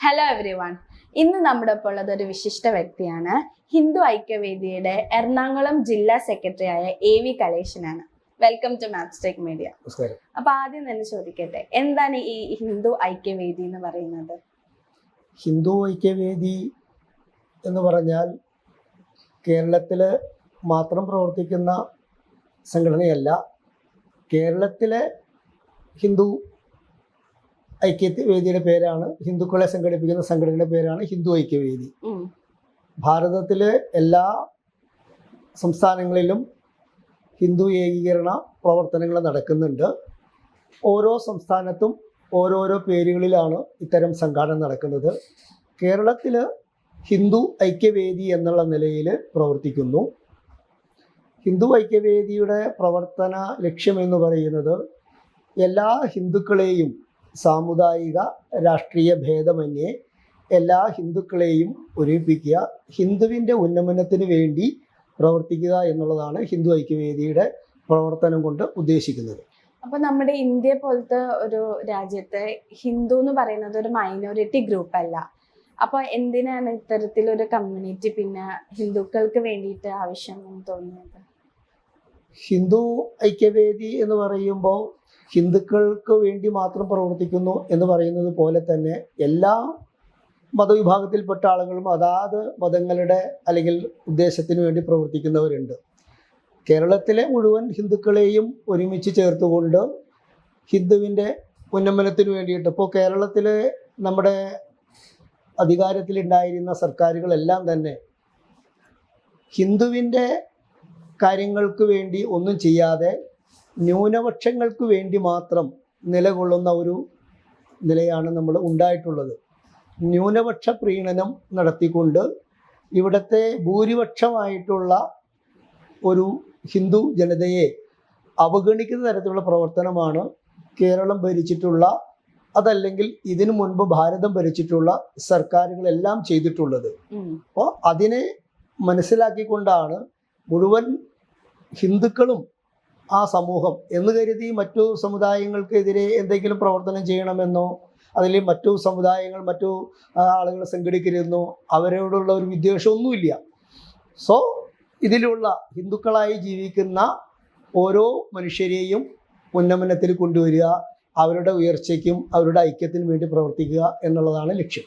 Hello every one. ഇന്ന് നമ്മുടെ ഒപ്പം ഉള്ളത് ഒരു വിശിഷ്ട വ്യക്തിയാണ്. ഹിന്ദു ഐക്യവേദിയുടെ എറണാകുളം ജില്ലാ സെക്രട്ടറി ആയ AV കലേഷനാണ്. വെൽക്കം ടു മാപ്സ്റ്റേക്ക് മീഡിയ. അപ്പൊ ആദ്യം തന്നെ ചോദിക്കട്ടെ, എന്താണ് ഈ ഹിന്ദു ഐക്യവേദി എന്ന് പറയുന്നത്? ഹിന്ദു ഐക്യവേദി എന്ന് പറഞ്ഞാൽ കേരളത്തിൽ മാത്രം പ്രവർത്തിക്കുന്ന സംഘടനയല്ല. കേരളത്തിലെ ഹിന്ദു ഐക്യവേദിയുടെ പേരാണ്, ഹിന്ദുക്കളെ സംഘടിപ്പിക്കുന്ന സംഘടനയുടെ പേരാണ് ഹിന്ദു ഐക്യവേദി. ഭാരതത്തിലെ എല്ലാ സംസ്ഥാനങ്ങളിലും ഹിന്ദു ഏകീകരണ പ്രവർത്തനങ്ങൾ നടക്കുന്നുണ്ട്. ഓരോ സംസ്ഥാനത്തും ഓരോരോ പേരുകളിലാണ് ഇത്തരം സംഘാടന നടക്കുന്നത്. കേരളത്തിൽ ഹിന്ദു ഐക്യവേദി എന്നുള്ള നിലയിൽ പ്രവർത്തിക്കുന്നു. ഹിന്ദു ഐക്യവേദിയുടെ പ്രവർത്തന ലക്ഷ്യമെന്ന് പറയുന്നത് എല്ലാ ഹിന്ദുക്കളെയും സാമുദായിക രാഷ്ട്രീയ ഭേദമന്യേ എല്ലാ ഹിന്ദുക്കളെയും ഒരുമിപ്പിക്കുക, ഹിന്ദുവിൻ്റെ ഉന്നമനത്തിന് വേണ്ടി പ്രവർത്തിക്കുക എന്നുള്ളതാണ് ഹിന്ദു ഐക്യവേദിയുടെ പ്രവർത്തനം കൊണ്ട് ഉദ്ദേശിക്കുന്നത്. അപ്പൊ നമ്മുടെ ഇന്ത്യ പോലത്തെ ഒരു രാജ്യത്ത് ഹിന്ദു എന്ന് പറയുന്നത് ഒരു മൈനോറിറ്റി ഗ്രൂപ്പ് അല്ല. അപ്പൊ എന്തിനാണ് ഇത്തരത്തിലൊരു കമ്മ്യൂണിറ്റി പിന്നെ ഹിന്ദുക്കൾക്ക് വേണ്ടിയിട്ട് ആവശ്യം എന്ന് തോന്നുന്നത്? ഹിന്ദു ഐക്യവേദി എന്ന് പറയുമ്പോൾ ഹിന്ദുക്കൾക്ക് വേണ്ടി മാത്രം പ്രവർത്തിക്കുന്നു എന്ന് പറയുന്നത് പോലെ തന്നെ എല്ലാ മതവിഭാഗത്തിൽപ്പെട്ട ആളുകളും അതാത് മതങ്ങളുടെ അല്ലെങ്കിൽ ഉദ്ദേശത്തിന് വേണ്ടി പ്രവർത്തിക്കുന്നവരുണ്ട്. കേരളത്തിലെ മുഴുവൻ ഹിന്ദുക്കളെയും ഒരുമിച്ച് ചേർത്തുകൊണ്ട് ഹിന്ദുവിൻ്റെ ഉന്നമനത്തിന് വേണ്ടിയിട്ട് ഇപ്പോൾ കേരളത്തിലെ നമ്മുടെ അധികാരത്തിലുണ്ടായിരുന്ന സർക്കാരുകളെല്ലാം തന്നെ ഹിന്ദുവിൻ്റെ കാര്യങ്ങൾക്ക് വേണ്ടി ഒന്നും ചെയ്യാതെ ന്യൂനപക്ഷങ്ങൾക്ക് വേണ്ടി മാത്രം നിലകൊള്ളുന്ന ഒരു നിലയാണ് നമ്മൾ ഉണ്ടായിട്ടുള്ളത്. ന്യൂനപക്ഷ പ്രീണനം നടത്തിക്കൊണ്ട് ഇവിടുത്തെ ഭൂരിപക്ഷമായിട്ടുള്ള ഒരു ഹിന്ദു ജനതയെ അവഗണിക്കുന്ന തരത്തിലുള്ള പ്രവർത്തനമാണ് കേരളം ഭരിച്ചിട്ടുള്ള, അതല്ലെങ്കിൽ ഇതിനു മുൻപ് ഭാരതം ഭരിച്ചിട്ടുള്ള സർക്കാരുകളെല്ലാം ചെയ്തിട്ടുള്ളത്. അപ്പോൾ അതിനെ മനസ്സിലാക്കിക്കൊണ്ടാണ് മുഴുവൻ ഹിന്ദുക്കളും ആ സമൂഹം എന്ന് കരുതി മറ്റു സമുദായങ്ങൾക്കെതിരെ എന്തെങ്കിലും പ്രവർത്തനം ചെയ്യണമെന്നോ അതിൽ മറ്റു സമുദായങ്ങൾ മറ്റു ആളുകളെ സംഘടിക്കരുതെന്നോ അവരോടുള്ള ഒരു വിദ്വേഷമൊന്നുമില്ല. സോ ഇതിലുള്ള ഹിന്ദുക്കളായി ജീവിക്കുന്ന ഓരോ മനുഷ്യരെയും ഉന്നമനത്തിൽ കൊണ്ടുവരിക, അവരുടെ ഉയർച്ചയ്ക്കും അവരുടെ ഐക്യത്തിനും വേണ്ടി പ്രവർത്തിക്കുക എന്നുള്ളതാണ് ലക്ഷ്യം.